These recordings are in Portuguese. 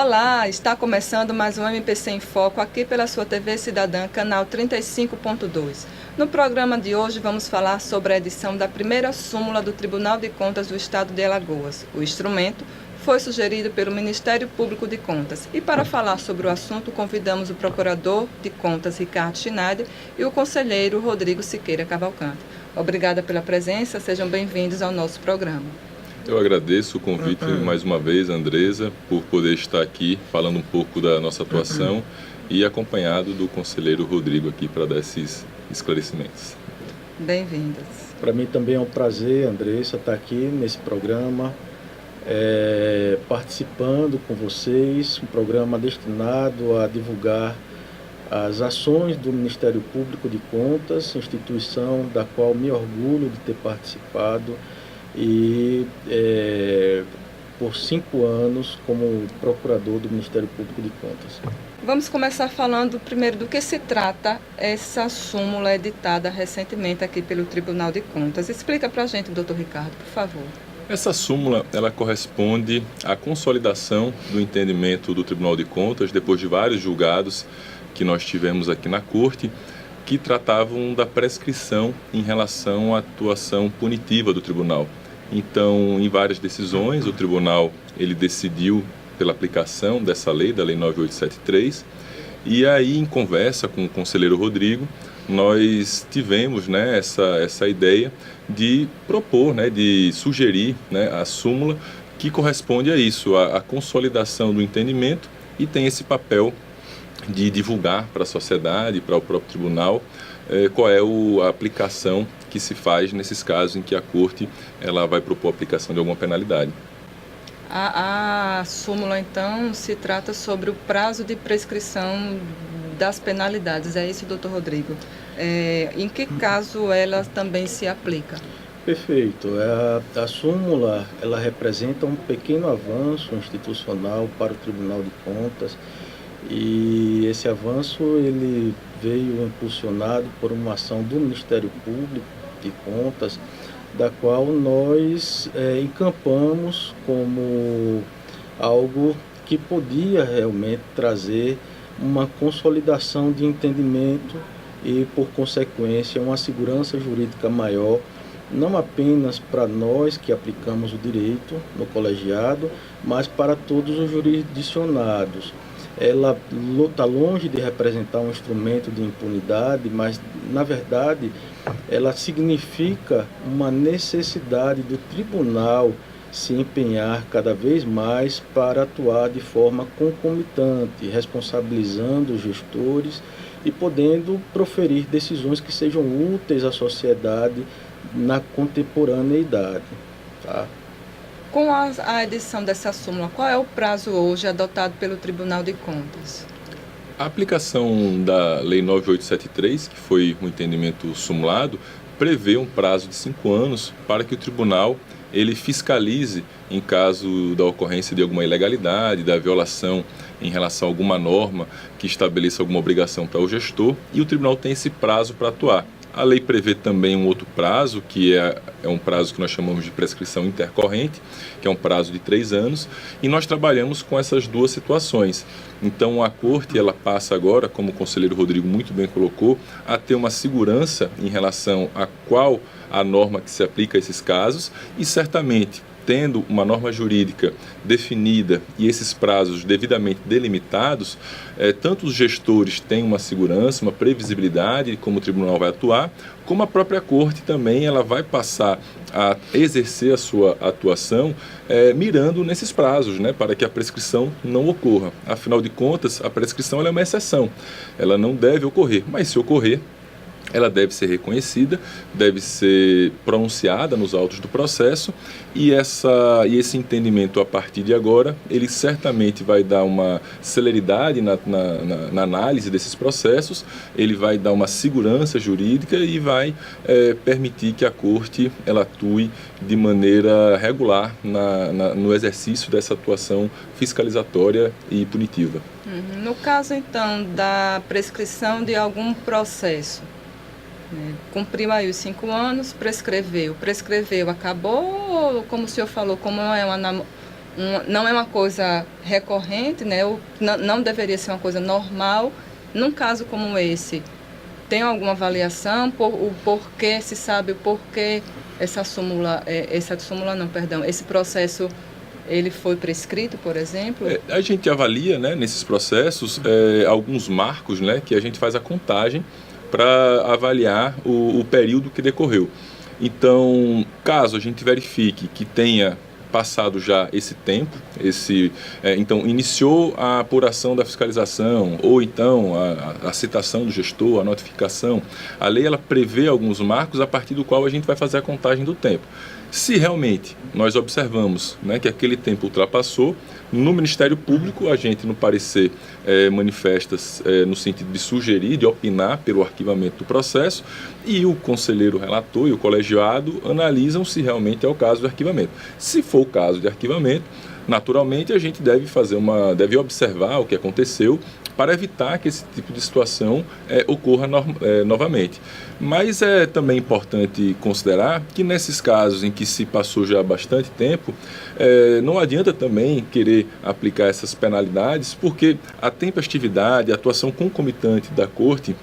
Olá, está começando mais um MPC em Foco aqui pela sua TV Cidadã, canal 35.2. No programa de hoje vamos falar sobre a edição da primeira súmula do Tribunal de Contas do Estado de Alagoas. O instrumento foi sugerido pelo Ministério Público de Contas. E para falar sobre o assunto, convidamos o Procurador de Contas, Ricardo Schneider, e o Conselheiro Rodrigo Siqueira Cavalcante. Obrigada pela presença, sejam bem-vindos ao nosso programa. Eu agradeço o convite mais uma vez, Andresa, por poder estar aqui falando um pouco da nossa atuação e acompanhado do conselheiro Rodrigo aqui para dar esses esclarecimentos. Bem-vindas. Para mim também é um prazer, Andressa, estar aqui nesse programa, participando com vocês, um programa destinado a divulgar as ações do Ministério Público de Contas, instituição da qual me orgulho de ter participado e por 5 anos como procurador do Ministério Público de Contas. Vamos começar falando primeiro do que se trata essa súmula editada recentemente aqui pelo Tribunal de Contas. Explica para a gente, doutor Ricardo, por favor. Essa súmula, ela corresponde à consolidação do entendimento do Tribunal de Contas, depois de vários julgados que nós tivemos aqui na Corte, que tratavam da prescrição em relação à atuação punitiva do Tribunal. Então, em várias decisões, o Tribunal ele decidiu pela aplicação dessa lei, da Lei 9873, e aí, em conversa com o conselheiro Rodrigo, nós tivemos essa ideia de propor, de sugerir a súmula que corresponde a isso, a consolidação do entendimento, e tem esse papel de divulgar para a sociedade, para o próprio tribunal, qual é a aplicação que se faz nesses casos em que a Corte ela vai propor a aplicação de alguma penalidade. A súmula, então, se trata sobre o prazo de prescrição das penalidades. É isso, doutor Rodrigo? Em que caso ela também se aplica? Perfeito. A súmula ela representa um pequeno avanço institucional para o Tribunal de Contas, e esse avanço ele veio impulsionado por uma ação do Ministério Público de Contas, da qual nós encampamos como algo que podia realmente trazer uma consolidação de entendimento e, por consequência, uma segurança jurídica maior, não apenas para nós que aplicamos o direito no colegiado, mas para todos os jurisdicionados. Ela está longe de representar um instrumento de impunidade, mas, na verdade, ela significa uma necessidade do tribunal se empenhar cada vez mais para atuar de forma concomitante, responsabilizando os gestores e podendo proferir decisões que sejam úteis à sociedade na contemporaneidade. Tá? Com a edição dessa súmula, qual é o prazo hoje adotado pelo Tribunal de Contas? A aplicação da Lei 9873, que foi um entendimento sumulado, prevê um prazo de 5 anos para que o tribunal ele fiscalize em caso da ocorrência de alguma ilegalidade, da violação em relação a alguma norma que estabeleça alguma obrigação para o gestor, e o tribunal tem esse prazo para atuar. A lei prevê também um outro prazo, que é um prazo que nós chamamos de prescrição intercorrente, que é um prazo de 3 anos, e nós trabalhamos com essas duas situações. Então, a Corte ela passa agora, como o conselheiro Rodrigo muito bem colocou, a ter uma segurança em relação a qual a norma que se aplica a esses casos, e certamente, tendo uma norma jurídica definida e esses prazos devidamente delimitados, tanto os gestores têm uma segurança, uma previsibilidade de como o tribunal vai atuar, como a própria Corte também ela vai passar a exercer a sua atuação mirando nesses prazos, para que a prescrição não ocorra. Afinal de contas, a prescrição ela é uma exceção, ela não deve ocorrer, mas se ocorrer, ela deve ser reconhecida, deve ser pronunciada nos autos do processo, e esse entendimento a partir de agora, ele certamente vai dar uma celeridade na análise desses processos, ele vai dar uma segurança jurídica e vai permitir que a Corte ela atue de maneira regular no exercício dessa atuação fiscalizatória e punitiva. No caso, então, da prescrição de algum processo, cumpriu aí os 5 anos, prescreveu, acabou, como o senhor falou, como é não é uma coisa recorrente, né? Não deveria ser uma coisa normal. Num caso como esse, tem alguma avaliação? O porquê, se sabe o porquê esse processo ele foi prescrito, por exemplo? A gente avalia, né, nesses processos alguns marcos, né, que a gente faz a contagem para avaliar o período que decorreu. Então, caso a gente verifique que tenha passado já esse tempo, então iniciou a apuração da fiscalização, ou então a citação do gestor, a notificação, a lei ela prevê alguns marcos a partir do qual a gente vai fazer a contagem do tempo. Se realmente nós observamos, né, que aquele tempo ultrapassou, no Ministério Público a gente no parecer manifesta no sentido de sugerir, de opinar pelo arquivamento do processo, e o conselheiro relator e o colegiado analisam se realmente é o caso do arquivamento. Se for o caso de arquivamento, naturalmente a gente deve observar o que aconteceu para evitar que esse tipo de situação ocorra novamente. Mas é também importante considerar que nesses casos em que se passou já bastante tempo, não adianta também querer aplicar essas penalidades, porque a tempestividade, a atuação concomitante da Corte,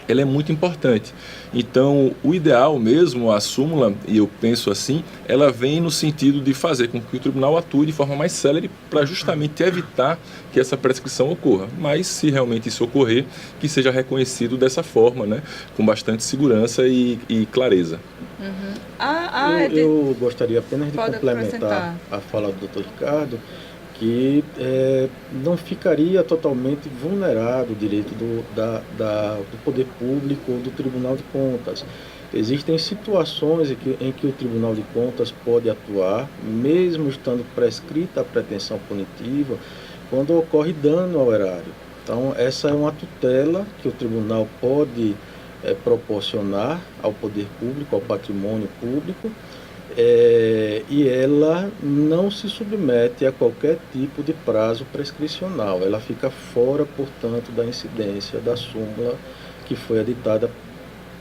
ela é muito importante. Então, o ideal mesmo, a súmula, e eu penso assim, ela vem no sentido de fazer com que o tribunal atue de forma mais célere para justamente evitar que essa prescrição ocorra. Mas, se realmente isso ocorrer, que seja reconhecido dessa forma, né, com bastante segurança e clareza. Uhum. Eu gostaria apenas de complementar a fala do Dr. Ricardo, que não ficaria totalmente vulnerado o direito do poder público ou do Tribunal de Contas. Existem situações em que o Tribunal de Contas pode atuar, mesmo estando prescrita a pretensão punitiva, quando ocorre dano ao erário. Então, essa é uma tutela que o tribunal pode proporcionar ao poder público, ao patrimônio público, e ela não se submete a qualquer tipo de prazo prescricional. Ela fica fora, portanto, da incidência da súmula que foi editada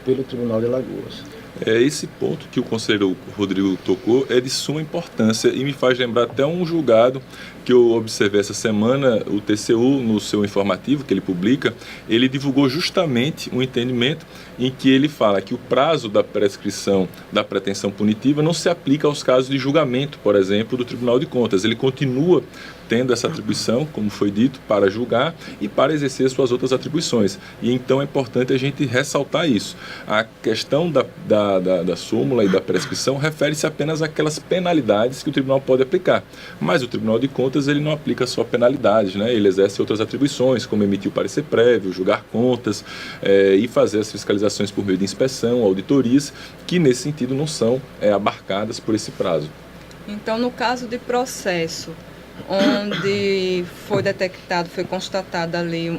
pelo Tribunal de Alagoas. Esse ponto que o conselheiro Rodrigo tocou é de suma importância e me faz lembrar até um julgado que eu observei essa semana. O TCU, no seu informativo que ele publica, ele divulgou justamente um entendimento em que ele fala que o prazo da prescrição da pretensão punitiva não se aplica aos casos de julgamento, por exemplo, do Tribunal de Contas. Ele continua tendo essa atribuição, como foi dito, para julgar e para exercer suas outras atribuições. E então é importante a gente ressaltar isso. A questão da súmula e da prescrição refere-se apenas àquelas penalidades que o tribunal pode aplicar. Mas o Tribunal de Contas ele não aplica só penalidades, né? Ele exerce outras atribuições, como emitir o parecer prévio, julgar contas e fazer as fiscalizações por meio de inspeção, auditorias, que nesse sentido não são abarcadas por esse prazo. Então, no caso de processo, onde foi constatada ali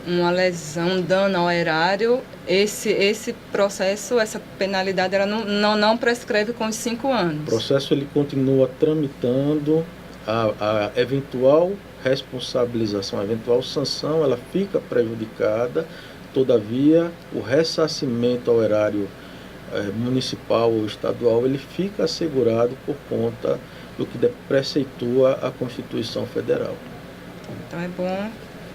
uma lesão, um dano ao erário, esse processo, essa penalidade, ela não prescreve com os 5 anos. O processo ele continua tramitando, a eventual responsabilização, a eventual sanção, ela fica prejudicada, todavia o ressarcimento ao erário municipal ou estadual, ele fica assegurado por conta do que preceitua a Constituição Federal. Então é bom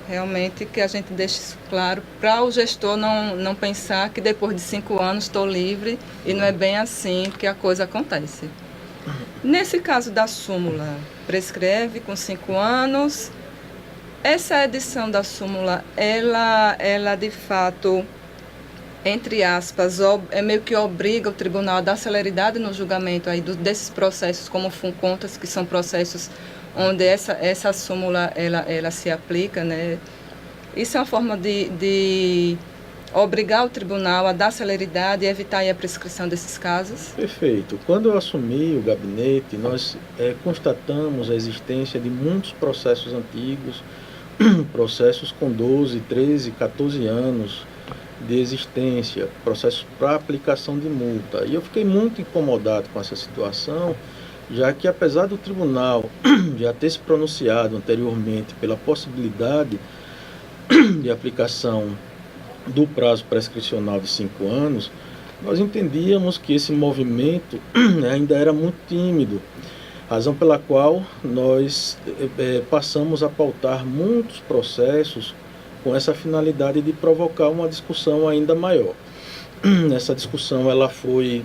realmente que a gente deixe isso claro para o gestor não pensar que depois de 5 anos estou livre, e não é bem assim que a coisa acontece. Nesse caso da súmula, prescreve com 5 anos. Essa edição da súmula, ela de fato, entre aspas, meio que obriga o tribunal a dar celeridade no julgamento aí desses processos, como FUNCONTAS, que são processos onde essa súmula ela se aplica, né? Isso é uma forma de obrigar o tribunal a dar celeridade e evitar aí a prescrição desses casos? Perfeito. Quando eu assumi o gabinete, nós constatamos a existência de muitos processos antigos, processos com 12, 13, 14 anos de existência, processos para aplicação de multa. E eu fiquei muito incomodado com essa situação, já que apesar do tribunal já ter se pronunciado anteriormente pela possibilidade de aplicação do prazo prescricional de 5 anos, nós entendíamos que esse movimento ainda era muito tímido. Razão pela qual nós passamos a pautar muitos processos com essa finalidade de provocar uma discussão ainda maior. Essa discussão ela foi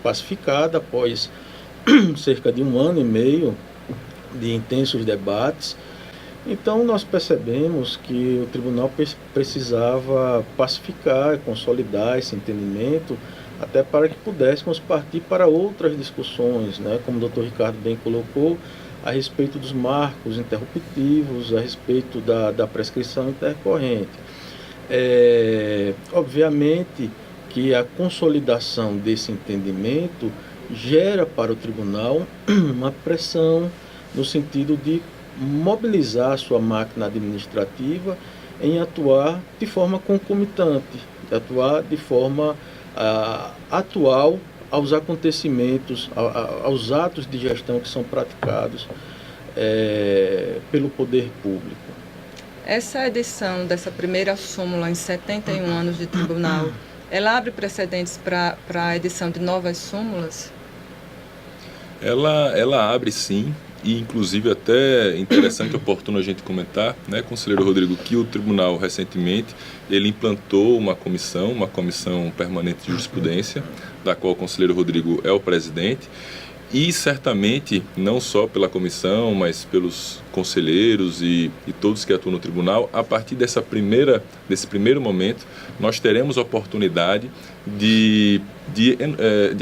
pacificada após cerca de 1 ano e meio de intensos debates. Então nós percebemos que o tribunal precisava pacificar e consolidar esse entendimento, até para que pudéssemos partir para outras discussões, né? Como o Dr. Ricardo bem colocou, a respeito dos marcos interruptivos, a respeito da prescrição intercorrente. Obviamente que a consolidação desse entendimento gera para o tribunal uma pressão no sentido de mobilizar a sua máquina administrativa em atuar de forma concomitante, de atuar de forma atual aos acontecimentos, aos atos de gestão que são praticados pelo poder público. Essa edição dessa primeira súmula em 71 anos de tribunal, ela abre precedentes para a edição de novas súmulas? Ela abre sim, e inclusive até interessante e oportuno a gente comentar, né, conselheiro Rodrigo, que o tribunal recentemente ele implantou uma comissão permanente de jurisprudência, da qual o conselheiro Rodrigo é o presidente, e certamente, não só pela comissão, mas pelos conselheiros e todos que atuam no tribunal, a partir desse primeiro momento, nós teremos a oportunidade de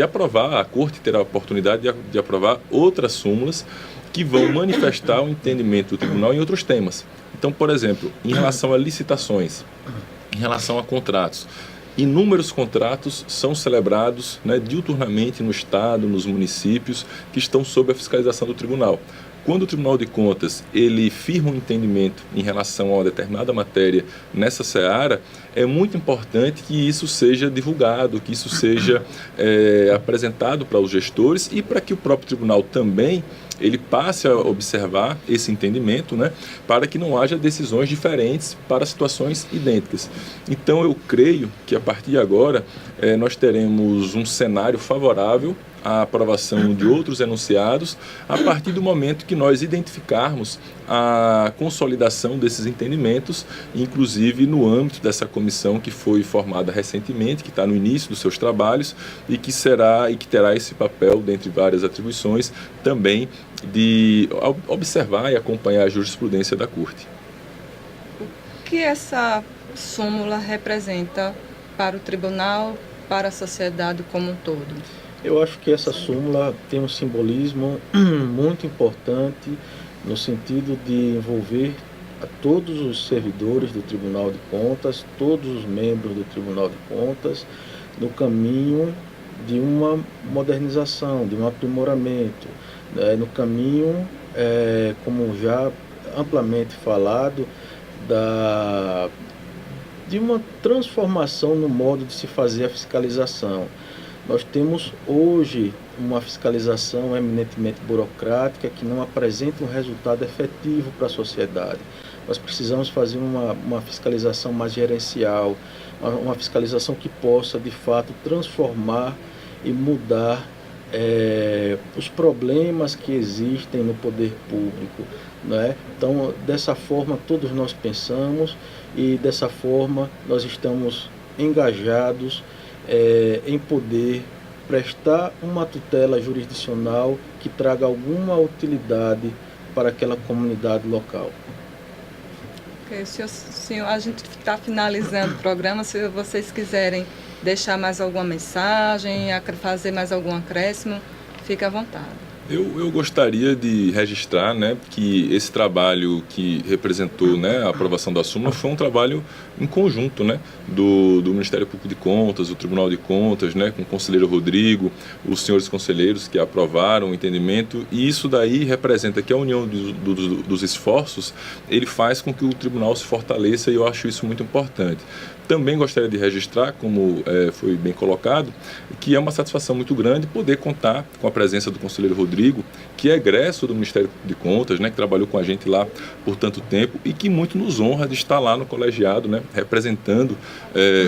aprovar, a Corte terá a oportunidade de aprovar outras súmulas que vão manifestar o entendimento do tribunal em outros temas. Então, por exemplo, em relação a licitações, em relação a contratos, inúmeros contratos são celebrados, né, diuturnamente no Estado, nos municípios, que estão sob a fiscalização do tribunal. Quando o Tribunal de Contas ele firma um entendimento em relação a uma determinada matéria nessa seara, é muito importante que isso seja divulgado, que isso seja apresentado para os gestores e para que o próprio tribunal também ele passe a observar esse entendimento, né, para que não haja decisões diferentes para situações idênticas. Então eu creio que a partir de agora nós teremos um cenário favorável à aprovação de outros enunciados a partir do momento que nós identificarmos a consolidação desses entendimentos, inclusive no âmbito dessa comissão que foi formada recentemente, que está no início dos seus trabalhos e que terá esse papel, dentre várias atribuições, também de observar e acompanhar a jurisprudência da Corte. O que essa súmula representa para o tribunal, para a sociedade como um todo? Eu acho que essa súmula tem um simbolismo muito importante no sentido de envolver a todos os servidores do Tribunal de Contas, todos os membros do Tribunal de Contas, no caminho de uma modernização, de um aprimoramento, né, no caminho, como já amplamente falado, de uma transformação no modo de se fazer a fiscalização. Nós temos hoje uma fiscalização eminentemente burocrática que não apresenta um resultado efetivo para a sociedade. Nós precisamos fazer uma fiscalização mais gerencial, uma fiscalização que possa, de fato, transformar e mudar os problemas que existem no poder público, né? Então, dessa forma, todos nós pensamos e, dessa forma, nós estamos engajados em poder prestar uma tutela jurisdicional que traga alguma utilidade para aquela comunidade local. Okay, senhor, a gente está finalizando o programa. Se vocês quiserem deixar mais alguma mensagem, fazer mais algum acréscimo, fique à vontade. Eu gostaria de registrar, né, que esse trabalho que representou, né, a aprovação da súmula foi um trabalho em conjunto, né, do Ministério Público de Contas, do Tribunal de Contas, né, com o conselheiro Rodrigo, os senhores conselheiros que aprovaram o entendimento, e isso daí representa que a união dos esforços, ele faz com que o tribunal se fortaleça, e eu acho isso muito importante. Também gostaria de registrar, como foi bem colocado, que é uma satisfação muito grande poder contar com a presença do conselheiro Rodrigo Rodrigo, que é egresso do Ministério Público de Contas, né, que trabalhou com a gente lá por tanto tempo e que muito nos honra de estar lá no colegiado, né, representando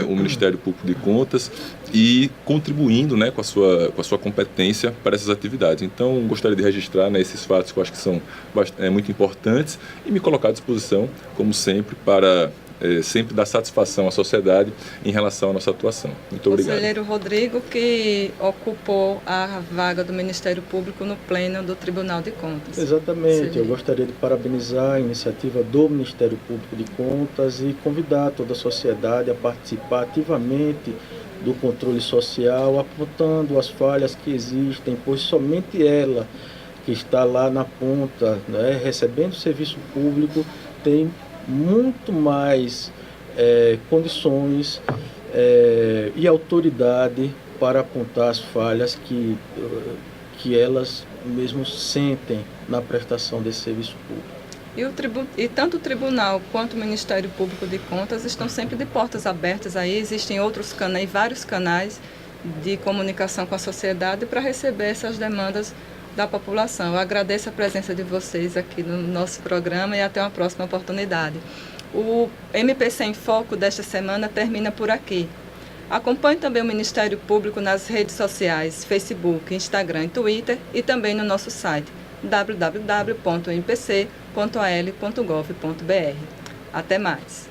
o Ministério Público de Contas e contribuindo, né, com a sua competência para essas atividades. Então, gostaria de registrar, né, esses fatos que eu acho que são muito importantes e me colocar à disposição, como sempre, para sempre dar satisfação à sociedade em relação à nossa atuação. Muito obrigado. Conselheiro Rodrigo, que ocupou a vaga do Ministério Público no Pleno do Tribunal de Contas. Exatamente. Eu gostaria de parabenizar a iniciativa do Ministério Público de Contas e convidar toda a sociedade a participar ativamente do controle social, apontando as falhas que existem, pois somente ela, que está lá na ponta, né, recebendo serviço público, tem muito mais condições e autoridade para apontar as falhas que elas mesmo sentem na prestação desse serviço público. E tanto o Tribunal quanto o Ministério Público de Contas estão sempre de portas abertas aí, existem outros canais, vários canais de comunicação com a sociedade para receber essas demandas da população. Eu agradeço a presença de vocês aqui no nosso programa e até uma próxima oportunidade. O MPC em Foco desta semana termina por aqui. Acompanhe também o Ministério Público nas redes sociais, Facebook, Instagram e Twitter e também no nosso site www.mpc.al.gov.br. Até mais!